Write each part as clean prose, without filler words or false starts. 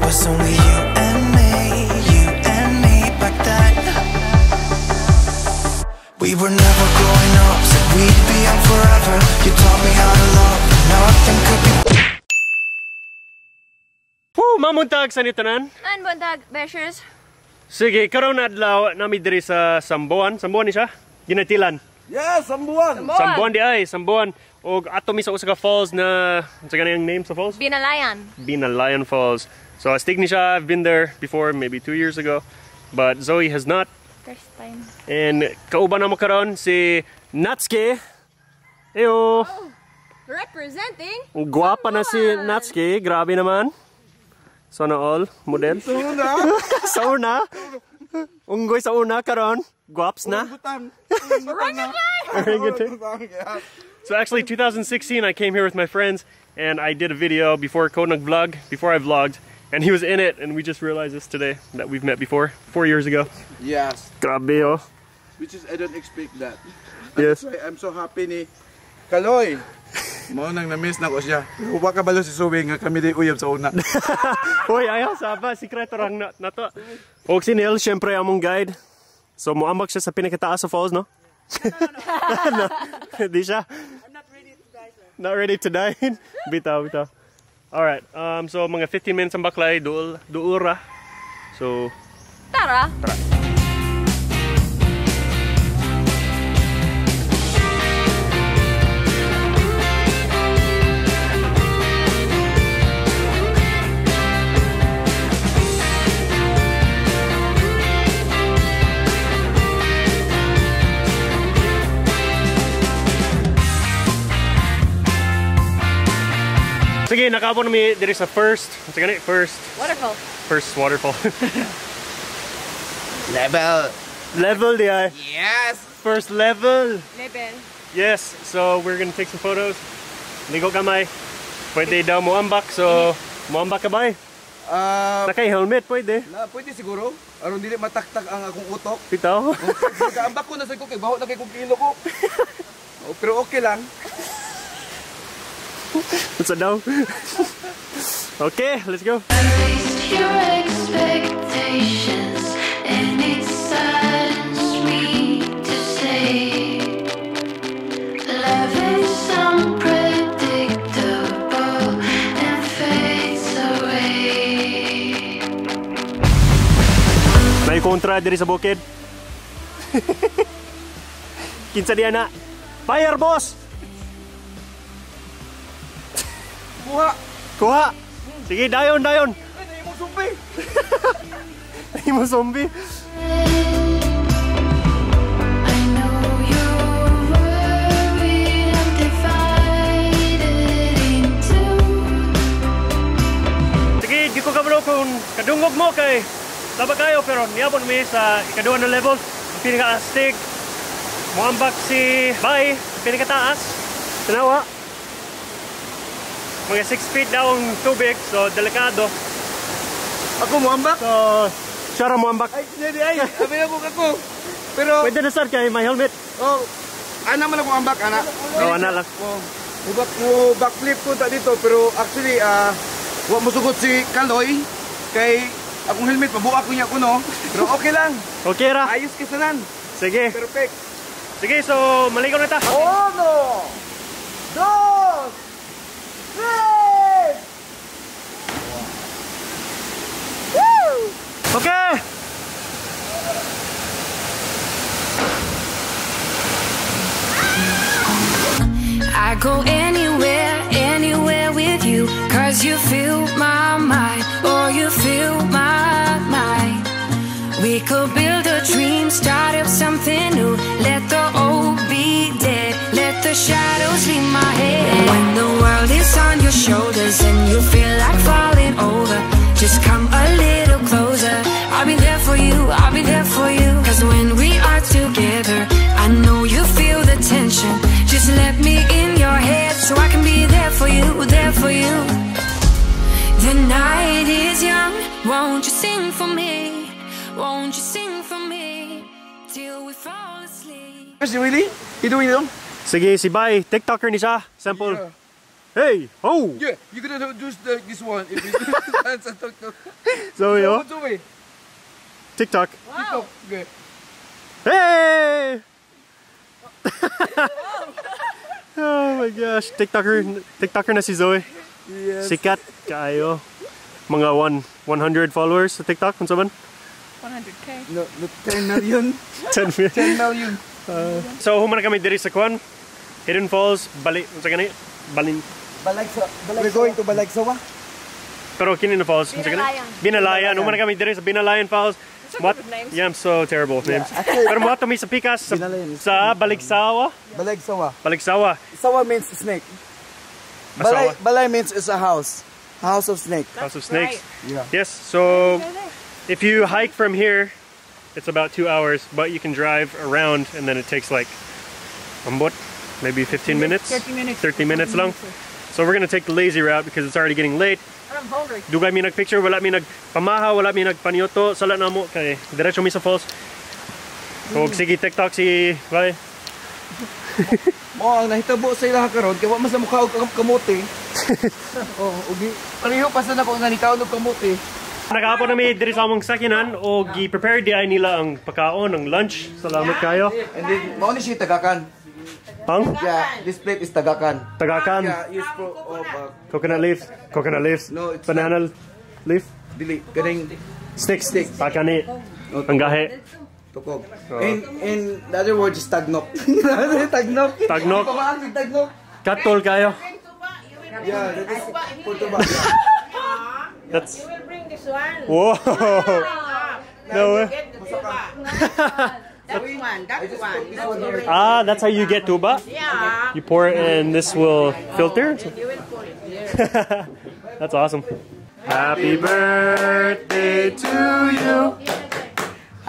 was only you and me back then. We were never growing up, said we'd be young forever. You taught me how to love, nothing could be. Woo! Mamuntag sa nitanan. An buntag, Beshers. Sige, karon adlaw nami diri sa Sambuan. Sambuan ni siya? Ginatilan. Yes, Sambuan. Sambuan di ay, Sambuan. Og ato mi sa usa ka falls na sa kanang name sa falls? Binalayan. Binalayan Falls. So astig ni siya. I've been there before, maybe 2 years ago. But Zoe has not. First time. And kauban na mo karon si Natsuki. Eyo. Oh, representing. Guwapa na si Natsuki. Grabe naman. Sana all model. Sa una. Unggoy sa una karon. Guaps na. So actually 2016 I came here with my friends and I did a video before Ko nag-vlog, before I vlogged, and he was in it and we just realized this today that we've met before 4 years ago. Yes. Grabe oh. Which is I don't expect that. Yes. That's why I'm so happy ni Kaloy. Mo nang na-miss na ko siya. Uwa ka balo si Suwi nga kami di uyab sa una. Hoy, ayaw saba, sikreto rang na to. Og si Neil, syempre among guide. So moambak siya sa pinakataas sa falls, no? No. Di siya. I'm not ready to die, sir. Not ready to die. Bitaw, bitaw. Alright, so mga 15 minutes ang baklay, duura. So, Tara. sige, nakaabot na mi diri sa first Waterfall. waterfall. Level di ay. Yes. First level. Level. Yes, so we're gonna take some photos. Ligo kamay. Pwede daw moambak, so moambak ka ba eh? Nakay helmet, pwede. Pwede siguro. Aron dili mataktak ang akong utok. Bitaw. Nagaambak ko na sa ko kay baho na kay kong kilo ko. Pero okay lang. What's that now? Okay, let's go. Your expectations, and it saddens me to say, love is unpredictable and fades away. May kontra diri sa bukid. Kinsa diya na? Fire, boss! Kuha! Sige, dayon! Ay, nahi mo zombie! Nahi mo zombie! I know you're worried and divided in two. Sige, di ko kabalo kung kadungog mo kay laba kayo, pero niyabon mi sa ikaduha na level. Ang pinaka-astig. Muambak si Bay, pinakataas. Tanawa. Mga 6 feet daw ang tubig, so delikado. Ako mo ambak? So, Shara mo ambak. Ay, hindi ay. Abi na ko ako. Pero Pwede na sir kay may helmet. oh, ana man ako ambak ana. Oh, ana lang. Mo backflip ko ta dito pero actually wa mo sugot si Kaloy kay akong helmet mabuak ko niya kuno. Pero okay lang. Okay ra. Ayos kisanan. Sige. Perfect. Sige, so maligaw na ta. Uno, dos, tres. Okay. I go anywhere, anywhere with you, 'cause you fill my mind, or you fill my mind. We could build a dream, start up something new. Let the old be dead, let the shadows leave my head. When the world is on your shoulders and you feel like falling over, just come a little closer. I'll be there for you, I'll be there for you. 'Cause when we are together, I know you feel the tension. Just let me in your head so I can be there for you, there for you. The night is young, won't you sing for me? Won't you sing for me till we fall asleep? Kasi Willie, you doing it? Sige, si Bay, TikToker ni siya. Sample. Hey! Oh! Yeah, you gonna do this one if you dance and talk. Zoe, oh. Zoe. TikTok. TikTok. Okay. Hey! Oh my gosh. TikToker na si Zoe. Yes. Sikat kayo. Mga 100 followers sa TikTok. Unsa man? 100K. No, 10 million. 10 million. 10 million. So human kami diri sa Kwan. Hidden Falls, unsa gani? Balin. We're going to Balagsawa. Pero kini na falls. Unsa gani? Binalayan. Human kami diri sa Binalayan Falls. What? Yeah, I'm so terrible with names. Pero mo ato mi sa pikas sa Baligsawa. Balagsawa. Sawa means snake. Balay means it's a house. A house of snake. House of snakes. Yeah. Yes. So if you hike from here, it's about 2 hours, but you can drive around, and then it takes like maybe 15 minutes. 30 minutes long. So we're gonna take the lazy route because it's already getting late. I'm hungry. Dugay mi nagpicture, wala mi nagpamaha, wala mi nagpanyoto, sala na mo kay diretso mi sa falls. So sige TikTok si Vai. Mo ang nahitabo sa ilaha karon kay wa man sa mukha og kamote. Oh, ugi. Pareho pa sa nako nga nikaw og kamote. Nakapon na mi diri sa among sakinan o gi-prepare di ay nila ang pagkaon, ang lunch. Salamat kayo. And then mao ni siya tagakan. Ang Yeah, this plate is tagakan. tagakan, Yeah, use for coconut leaves, No, it's banana leaf, dili kaning sticks, pakani, ang gahe, tukog. In the other words is tagnok. Tagnok. tagnok, Pamaagi tagnok. katol kayo. Yeah, that is Portuba. That's You will bring this one. whoa. No way. Get the tuba. That one. Ah, that's how you get tuba. Yeah. You pour it and this will filter. You will put it here. That's awesome. Happy birthday to you.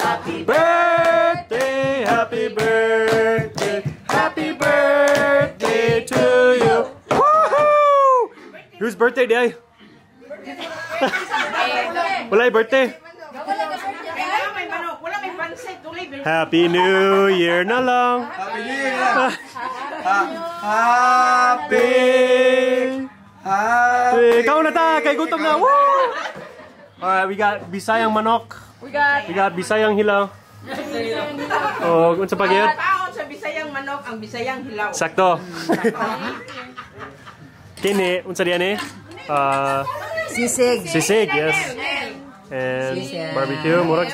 Happy birthday, happy birthday, happy birthday to you. Woohoo! Whose birthday day? Wala birthday. Kailangan may manok. Wala may pansit. Happy New Year na lang. Happy New Year na. Happy. Ikaw na ta, kay gutom na. Woo! Alright, we got Bisayang manok. We got Bisayang hilaw. Oh, unsa pa gyud? Taon sa Bisayang manok ang Bisayang hilaw. Sakto. Kini, unsa diyan eh? Sisig, yes. And barbecue, murag.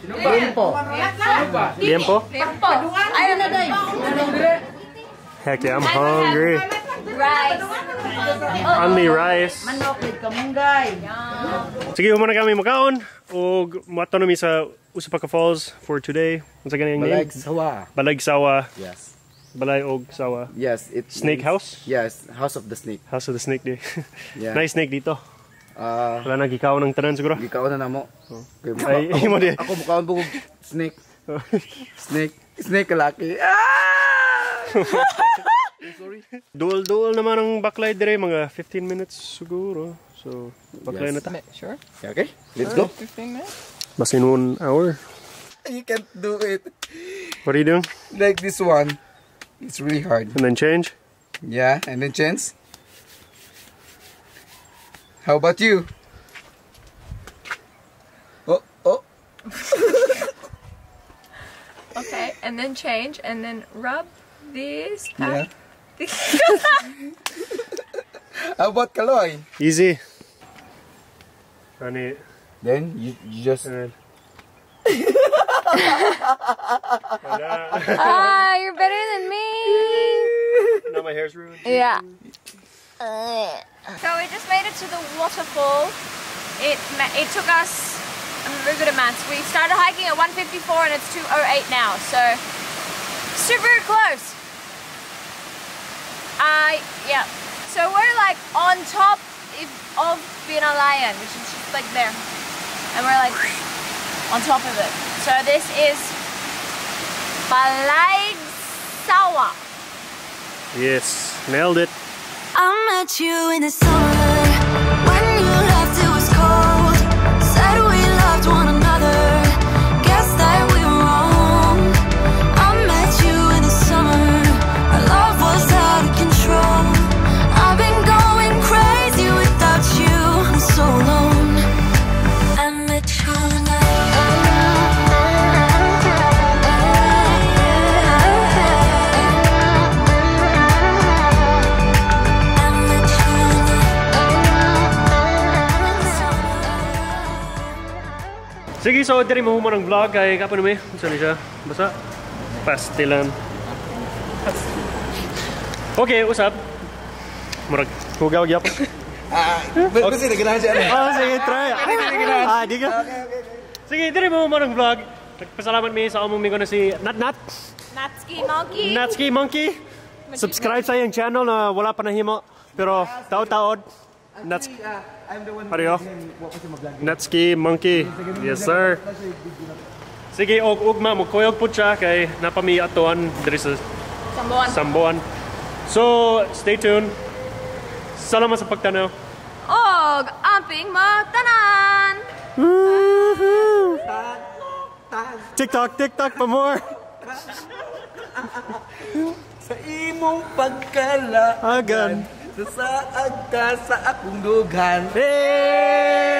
Tiempo. Ayun na day. Heck yeah, I'm hungry. Rice. Only rice. Manok with kamunggay. Sige, human na kami makaon. O mato na mi sa usa pa ka falls for today. Unsa gani ang name? Balagsawa. Balagsawa. Yes. Balay og sawa. Yes, it's Snake house? Yes, House of the Snake. House of the Snake day. Yeah. Nice snake dito. Wala na gikaw ng tanan siguro. Gikaw na namo. Ay, imo di. Ako mukhaon po snake. Snake kalaki. Sorry. Dual naman ang baklay dire, mga 15 minutes siguro. So, baklay na ta. Sure. Okay, let's go. 15 minutes. Mas in 1 hour. You can't do it. What are you doing? Like this one. It's really hard. And then change? Yeah, and then chance. How about you? Oh. Okay, and then change, and then rub this. Yeah. How about Kaloy? Easy. Ani. Then you just... You're better than me. Now my hair's ruined. Yeah. So we just made it to the waterfall. It took us, I'm very good at maths. We started hiking at 1:54 and it's 2:08 now, so super close. Yeah. So we're like on top of Binalayan, which is just like there, and we're like on top of it. So this is Balagsawa. Yes, nailed it. I met you in the summer. When you left it was cold. Said we loved one another. Guess that we were wrong. I met you in the summer. Our love was out of control. I've been Sige, so diri mo ng vlog kay kapon mi. Unsa ni siya? Basta pastilan. Okay, usap. Murag hugaw gyapon. Kasi naganahan siya. Oh, sige, try. Di ka. Sige, diri mo ng vlog. Nagpasalamat mi sa among migo na si Nat. Natski Monkey. Subscribe sa iyang channel na wala pa nahimo. Pero taod-taod. I'm the one Pareho. Natski Monkey. Yes, sir. Sige, ugma mo koyog po siya kay napami atuan diri sa Sambuan. So, stay tuned. Salamat sa pagtanaw. Og amping magtanan. TikTok pa more. sa imong pagkalaagan. Sasaad ka sa akong dugan. Hey!